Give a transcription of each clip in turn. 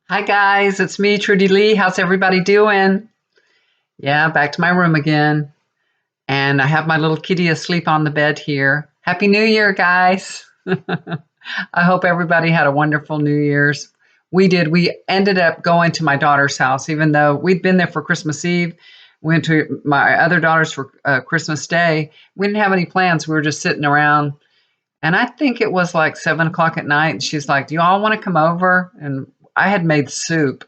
Hi guys, it's me, Trudy Lee. How's everybody doing? Yeah, back to my room again. And I have my little kitty asleep on the bed here. Happy New Year, guys. I hope everybody had a wonderful New Year's. We did. We ended up going to my daughter's house, even though we'd been there for Christmas Eve. Went to my other daughter's for Christmas Day. We didn't have any plans. We were just sitting around. And I think it was like 7 o'clock at night. And she's like, "Do you all want to come over?" And I had made soup.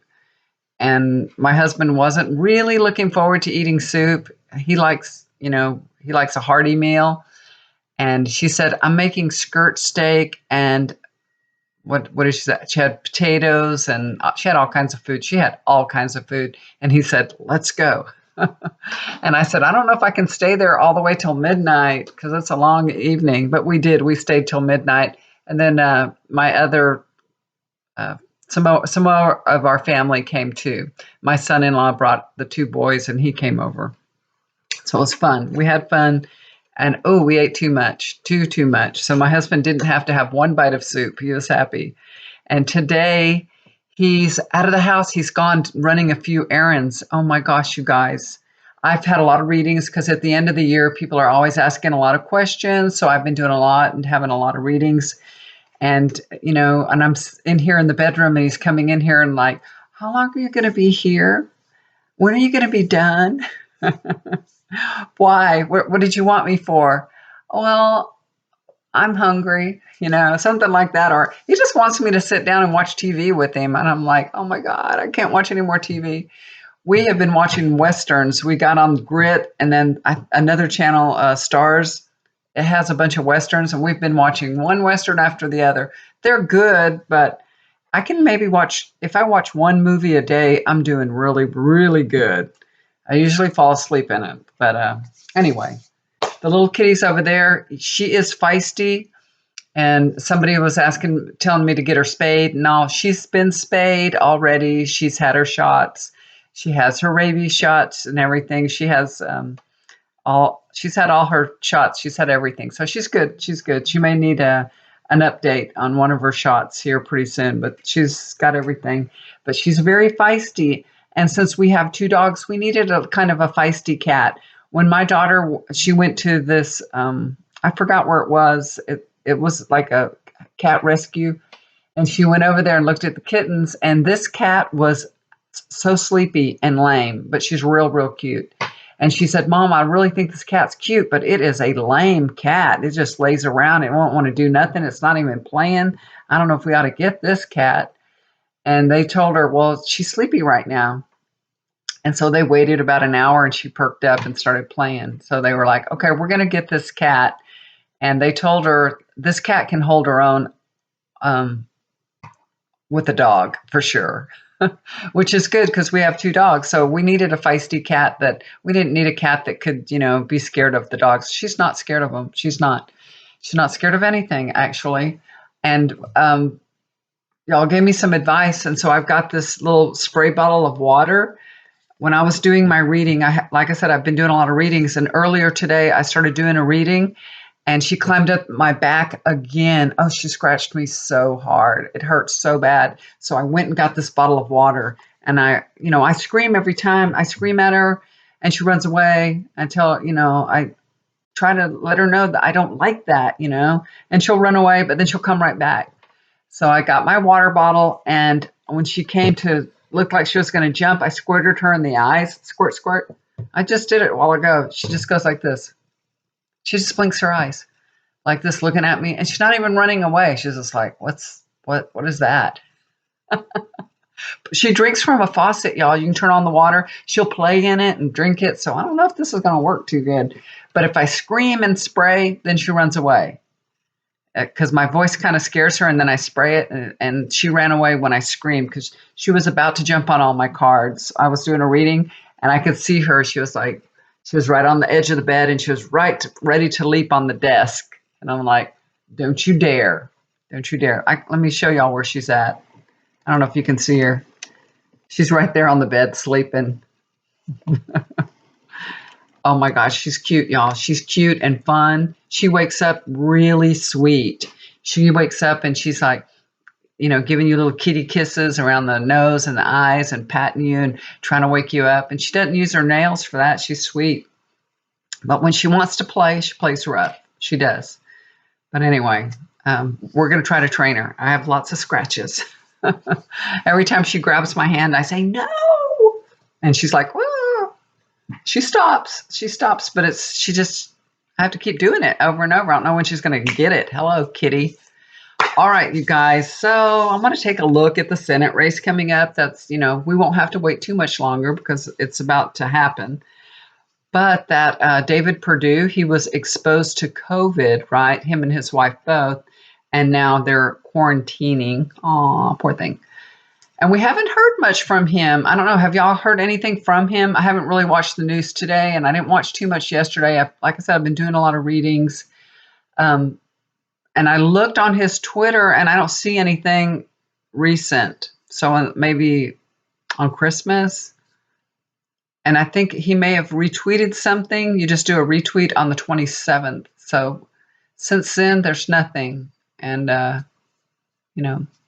And my husband wasn't really looking forward to eating soup. He likes a hearty meal. And she said, "I'm making skirt steak and what did she say? She had potatoes and she had all kinds of food. She had all kinds of food." And he said, "Let's go." And I said, "I don't know if I can stay there all the way till midnight because it's a long evening." But we did. We stayed till midnight. And then my other uh, some more of our family came too. My son-in-law brought the two boys, and he came over. So it was fun. We had fun, and oh, we ate too much, too much. So my husband didn't have to have one bite of soup. He was happy. And today, he's out of the house. He's gone running a few errands. Oh my gosh, you guys! I've had a lot of readings because at the end of the year, people are always asking a lot of questions. So I've been doing a lot and having a lot of readings. And I'm in here in the bedroom, and he's coming in here and like, "How long are you going to be here? When are you going to be done?" "Why? What did you want me for?" "Well, I'm hungry," something like that. Or he just wants me to sit down and watch TV with him. And I'm like, "Oh my God, I can't watch any more TV." We have been watching Westerns. We got on Grit, and then another channel, Stars. It has a bunch of Westerns, and we've been watching one Western after the other. They're good, but I can maybe if I watch one movie a day, I'm doing really, really good. I usually fall asleep in it. But anyway, the little kitty's over there. She is feisty, and somebody was telling me to get her spayed. No, she's been spayed already. She's had her shots. She has her rabies shots and everything. She's had all her shots. She's had everything. So she's good. She's good. She may need an update on one of her shots here pretty soon, but she's got everything. But she's very feisty. And since we have two dogs, we needed a kind of a feisty cat. When my daughter, she went to this, I forgot where it was. It was like a cat rescue. And she went over there and looked at the kittens. And this cat was so sleepy and lame, but she's real, real cute. And she said, "Mom, I really think this cat's cute, but it is a lame cat. It just lays around. It won't want to do nothing. It's not even playing. I don't know if we ought to get this cat." And they told her, "Well, she's sleepy right now." And so they waited about an hour, and she perked up and started playing. So they were like, "Okay, we're going to get this cat." And they told her this cat can hold her own um, with a dog for sure. Which is good because we have two dogs. So we needed a feisty cat that we didn't need a cat that could, be scared of the dogs. She's not scared of them. She's not. She's not scared of anything, actually. And y'all gave me some advice. And so I've got this little spray bottle of water. When I was doing my reading, like I said, I've been doing a lot of readings. And earlier today, I started doing a reading. And she climbed up my back again. Oh, she scratched me so hard. It hurt so bad. So I went and got this bottle of water. And I scream every time. I scream at her, and she runs away until, I try to let her know that I don't like that, and she'll run away, but then she'll come right back. So I got my water bottle, and when she came to look like she was going to jump, I squirted her in the eyes. Squirt, squirt. I just did it a while ago. She just goes like this. She just blinks her eyes like this, looking at me, and she's not even running away. She's just like, what is that? She drinks from a faucet, y'all. You can turn on the water. She'll play in it and drink it. So I don't know if this is going to work too good. But if I scream and spray, then she runs away because my voice kind of scares her, and then I spray it, and she ran away when I screamed because she was about to jump on all my cards. I was doing a reading, and I could see her. She was right on the edge of the bed, and she was ready to leap on the desk. And I'm like, "Don't you dare. Don't you dare." Let me show y'all where she's at. I don't know if you can see her. She's right there on the bed sleeping. Oh my gosh, she's cute, y'all. She's cute and fun. She wakes up really sweet. She wakes up and she's like, giving you little kitty kisses around the nose and the eyes and patting you and trying to wake you up. And she doesn't use her nails for that. She's sweet. But when she wants to play, she plays rough. She does. But anyway, we're going to try to train her. I have lots of scratches. Every time she grabs my hand, I say, no. And she's like, whoa. She stops, but I have to keep doing it over and over. I don't know when she's going to get it. Hello, kitty. All right, you guys. So I'm going to take a look at the Senate race coming up. That's, we won't have to wait too much longer because it's about to happen. But that David Perdue, he was exposed to COVID, right? Him and his wife both. And now they're quarantining. Aw, poor thing. And we haven't heard much from him. I don't know. Have y'all heard anything from him? I haven't really watched the news today, and I didn't watch too much yesterday. Like I said, I've been doing a lot of readings. And I looked on his Twitter, and I don't see anything recent. So maybe on Christmas. And I think he may have retweeted something. You just do a retweet on the 27th. So since then, there's nothing. And,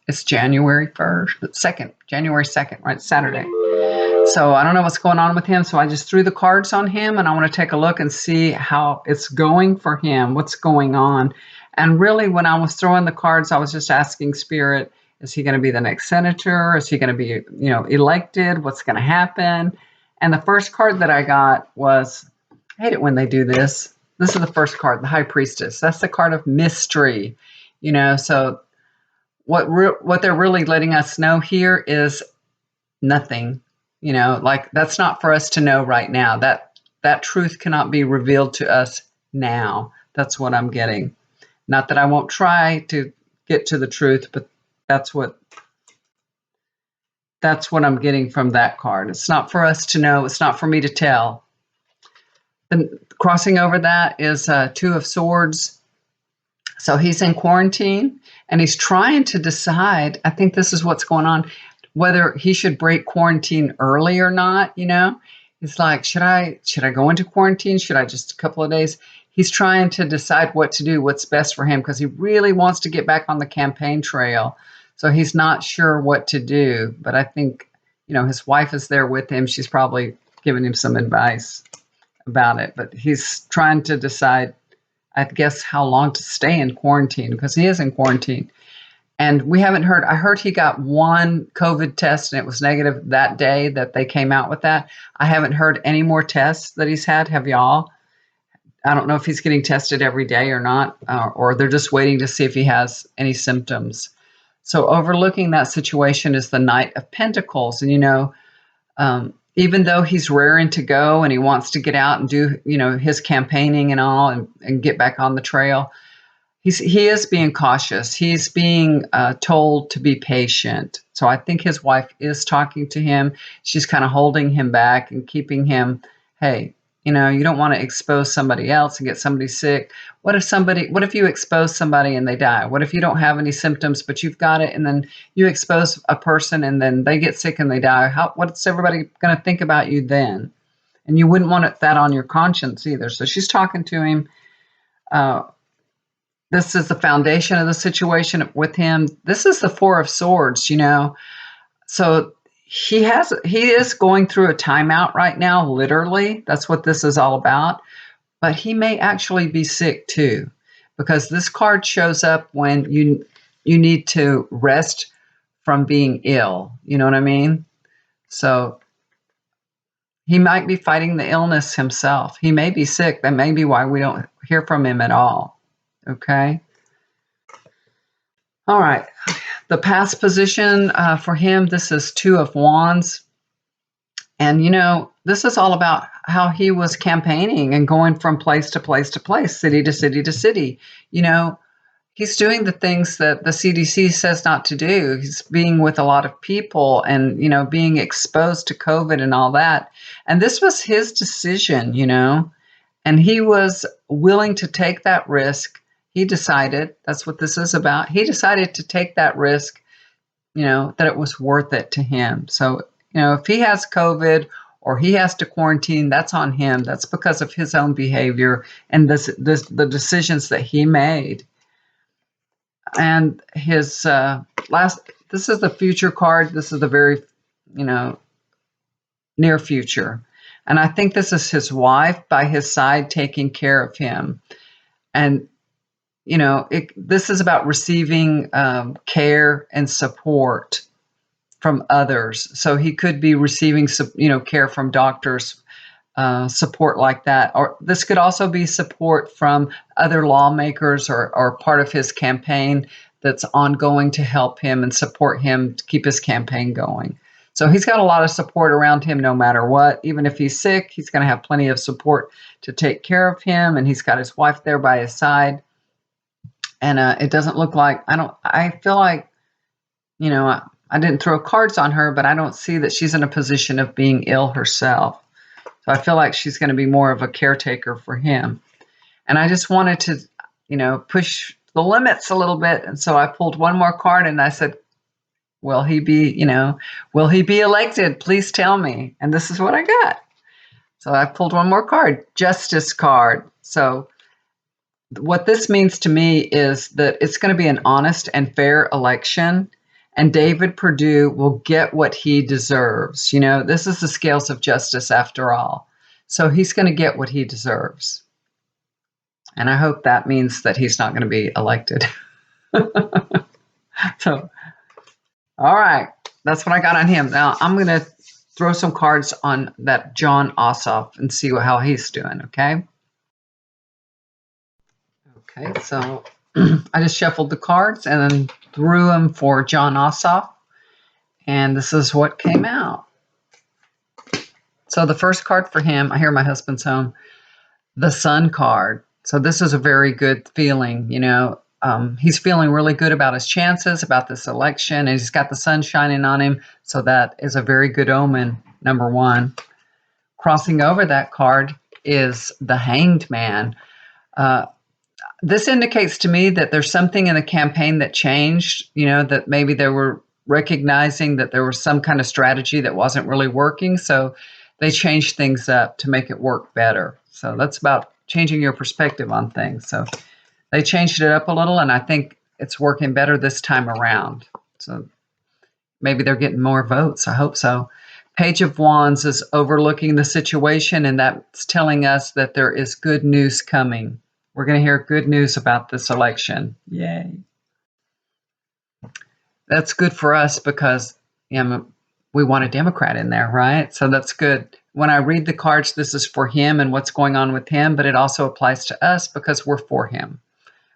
it's January 2nd, right? Saturday. So I don't know what's going on with him. So I just threw the cards on him, and I want to take a look and see how it's going for him, what's going on. And really, when I was throwing the cards, I was just asking Spirit, is he going to be the next senator? Is he going to be, elected? What's going to happen? And the first card that I got was, I hate it when they do this. This is the first card, the High Priestess. That's the card of mystery, so what they're really letting us know here is nothing, that's not for us to know right now. That truth cannot be revealed to us now. That's what I'm getting. Not that I won't try to get to the truth, but that's what I'm getting from that card. It's not for us to know. It's not for me to tell. Then crossing over that is Two of Swords. So he's in quarantine, and he's trying to decide, I think this is what's going on, whether he should break quarantine early or not, He's like, should I go into quarantine? Should I just a couple of days? He's trying to decide what to do, what's best for him, because he really wants to get back on the campaign trail. So he's not sure what to do. But I think, his wife is there with him. She's probably giving him some advice about it. But he's trying to decide, I guess, how long to stay in quarantine, because he is in quarantine. And we haven't heard. I heard he got one COVID test and it was negative that day that they came out with that. I haven't heard any more tests that he's had. Have y'all? I don't know if he's getting tested every day or not, or they're just waiting to see if he has any symptoms. So overlooking that situation is the Knight of Pentacles. And, even though he's raring to go and he wants to get out and do, his campaigning and all and get back on the trail, he is being cautious. He's being told to be patient. So I think his wife is talking to him. She's kind of holding him back and keeping him, hey, you don't want to expose somebody else and get somebody sick. What if you expose somebody and they die? What if you don't have any symptoms, but you've got it, and then you expose a person and then they get sick and they die? What's everybody going to think about you then? And you wouldn't want that on your conscience either. So she's talking to him. This is the foundation of the situation with him. This is the Four of Swords, So he is going through a timeout right now, literally. That's what this is all about. But he may actually be sick too, because this card shows up when you need to rest from being ill. You know what I mean? So he might be fighting the illness himself. He may be sick. That may be why we don't hear from him at all. Okay? All right. The past position for him, this is Two of Wands. And, this is all about how he was campaigning and going from place to place to place, city to city to city. He's doing the things that the CDC says not to do. He's being with a lot of people and, being exposed to COVID and all that. And this was his decision, and he was willing to take that risk. He decided, that's what this is about. He decided to take that risk, that it was worth it to him. So, if he has COVID or he has to quarantine, that's on him. That's because of his own behavior and the decisions that he made. And his this is the future card. This is the very, you know, near future. And I think this is his wife by his side taking care of him. And, you know, this is about receiving care and support from others. So he could be receiving, you know, care from doctors, support like that. Or this could also be support from other lawmakers or part of his campaign that's ongoing to help him and support him to keep his campaign going. So he's got a lot of support around him no matter what. Even if he's sick, he's going to have plenty of support to take care of him. And he's got his wife there by his side. And it doesn't look like, I feel like, you know, I didn't throw cards on her, but I don't see that she's in a position of being ill herself. So I feel like she's going to be more of a caretaker for him. And I just wanted to, you know, push the limits a little bit. And so I pulled one more card and I said, will he be elected? Please tell me. And this is what I got. So I pulled one more card, Justice card. So what this means to me is that it's going to be an honest and fair election. And David Perdue will get what he deserves. You know, this is the scales of justice after all. So he's going to get what he deserves. And I hope that means that he's not going to be elected. So, all right. That's what I got on him. Now I'm going to throw some cards on that John Ossoff and see how he's doing, okay? Okay, so I just shuffled the cards and then threw them for John Ossoff. And this is what came out. So the first card for him, I hear my husband's home, the Sun card. So this is a very good feeling, you know. He's feeling really good about his chances, about this election, and he's got the sun shining on him. So that is a very good omen, number one. Crossing over that card is the Hanged Man. This indicates to me that there's something in the campaign that changed, you know, that maybe they were recognizing that there was some kind of strategy that wasn't really working. So they changed things up to make it work better. So that's about changing your perspective on things. So they changed it up a little, and I think it's working better this time around. So maybe they're getting more votes. I hope so. Page of Wands is overlooking the situation, and that's telling us that there is good news coming. We're going to hear good news about this election. Yay. That's good for us because we want a Democrat in there, right? So that's good. When I read the cards, this is for him and what's going on with him, but it also applies to us because we're for him,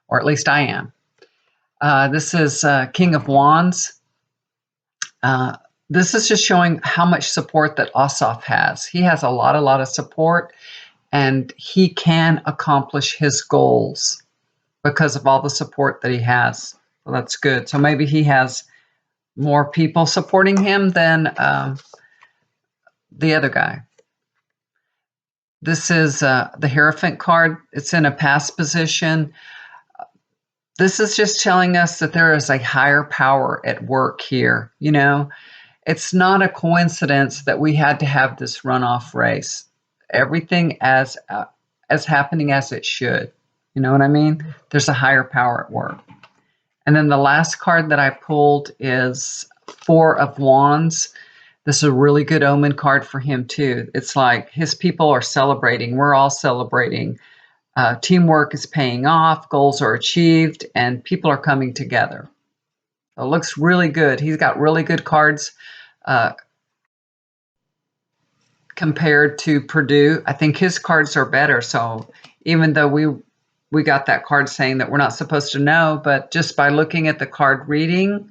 or at least I am. This is King of Wands. This is just showing how much support that Ossoff has. He has a lot of support, and he can accomplish his goals because of all the support that he has. So that's good. So maybe he has more people supporting him than the other guy. This is the Hierophant card. It's in a past position. This is just telling us that there is a higher power at work here. You know, it's not a coincidence that we had to have this runoff race. Everything as happening as it should. You know what I mean? There's a higher power at work. And then the last card that I pulled is Four of Wands. This is a really good omen card for him too. It's like his people are celebrating. We're all celebrating. Teamwork is paying off. Goals are achieved, and people are coming together. So it looks really good. He's got really good cards compared to Perdue. I think his cards are better. So even though we got that card saying that we're not supposed to know, but just by looking at the card reading,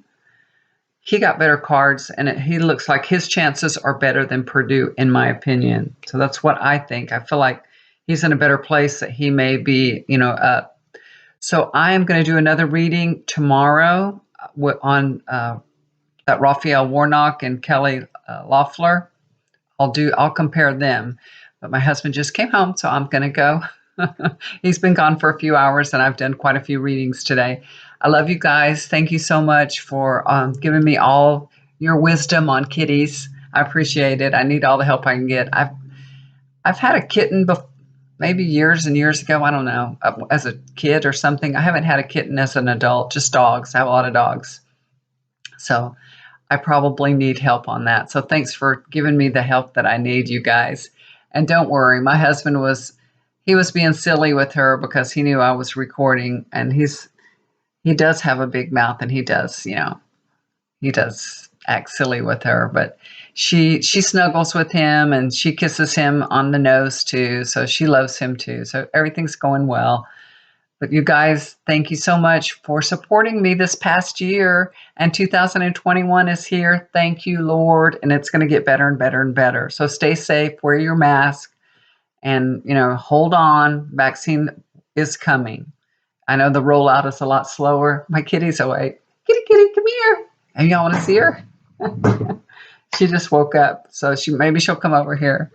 he got better cards, and he looks like his chances are better than Perdue, in my opinion. So that's what I think. I feel like he's in a better place that he may be, you know, up. So I am going to do another reading tomorrow on that Raphael Warnock and Kelly Loeffler. I'll compare them. But my husband just came home, so I'm going to go. He's been gone for a few hours, and I've done quite a few readings today. I love you guys. Thank you so much for giving me all your wisdom on kitties. I appreciate it. I need all the help I can get. I've had a kitten before. maybe years and years ago. I don't know, as a kid or something. I haven't had a kitten as an adult, just dogs. I have a lot of dogs. So I probably need help on that. So thanks for giving me the help that I need, you guys. And don't worry, my husband he was being silly with her because he knew I was recording, and he does have a big mouth, and he does act silly with her, but she snuggles with him and she kisses him on the nose too, so she loves him too. So everything's going well. But you guys, thank you so much for supporting me this past year. And 2021 is here. Thank you, Lord. And it's going to get better and better and better. So stay safe, wear your mask, and hold on. Vaccine is coming. I know the rollout is a lot slower. My kitty's awake. Kitty, kitty, come here. And y'all want to see her? She just woke up, so maybe she'll come over here.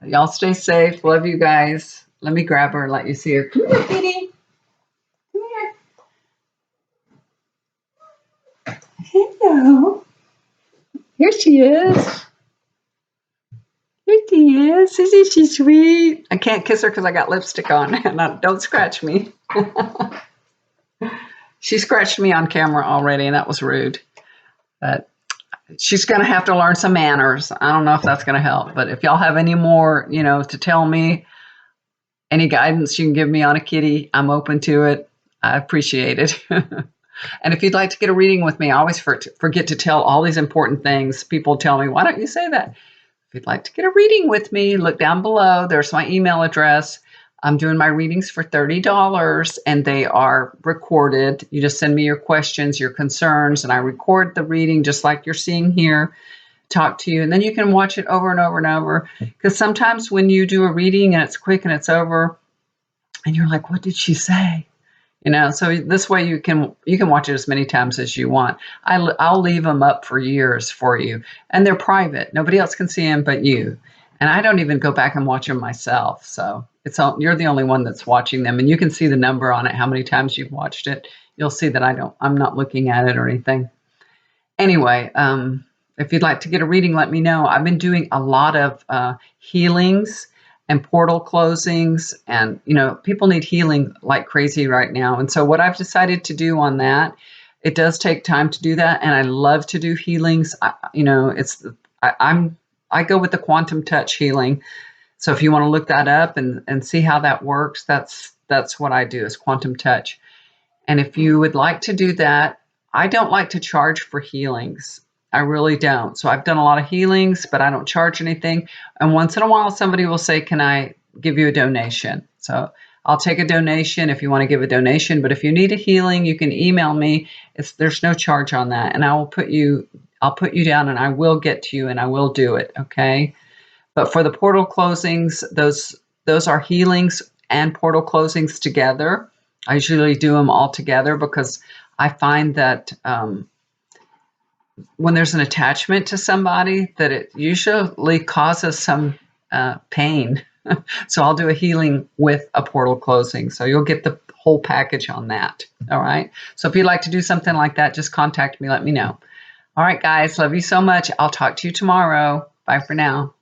Y'all stay safe. Love you guys. Let me grab her and let you see her. Come here, kitty. Come here. Hello. Here she is. Here she is. Isn't she sweet? I can't kiss her because I got lipstick on. And don't scratch me. She scratched me on camera already, and that was rude. But she's going to have to learn some manners. I don't know if that's going to help. But if y'all have any more, to tell me, any guidance you can give me on a kitty, I'm open to it. I appreciate it. And if you'd like to get a reading with me, I always forget to tell all these important things. People tell me, why don't you say that? If you'd like to get a reading with me, look down below. There's my email address. I'm doing my readings for $30, and they are recorded. You just send me your questions, your concerns, and I record the reading just like you're seeing here, talk to you, and then you can watch it over and over and over. Because sometimes when you do a reading and it's quick and it's over, and you're like, what did she say? So this way you can watch it as many times as you want. I'll leave them up for years for you, and they're private. Nobody else can see them but you. And I don't even go back and watch them myself. So you're the only one that's watching them, and you can see the number on it, how many times you've watched it. You'll see that I'm not looking at it or anything. Anyway, if you'd like to get a reading, let me know. I've been doing a lot of healings and portal closings, and people need healing like crazy right now. And so what I've decided to do on that, it does take time to do that, and I love to do healings. I go with the quantum touch healing. So if you want to look that up and see how that works, that's what I do, is quantum touch. And if you would like to do that, I don't like to charge for healings. I really don't. So I've done a lot of healings, but I don't charge anything. And once in a while, somebody will say, can I give you a donation? So I'll take a donation if you want to give a donation. But if you need a healing, you can email me. There's no charge on that. And I'll put you down, and I will get to you, and I will do it. Okay. But for the portal closings, those are healings and portal closings together. I usually do them all together because I find that when there's an attachment to somebody, that it usually causes some pain. So I'll do a healing with a portal closing. So you'll get the whole package on that. All right. So if you'd like to do something like that, just contact me. Let me know. All right, guys. Love you so much. I'll talk to you tomorrow. Bye for now.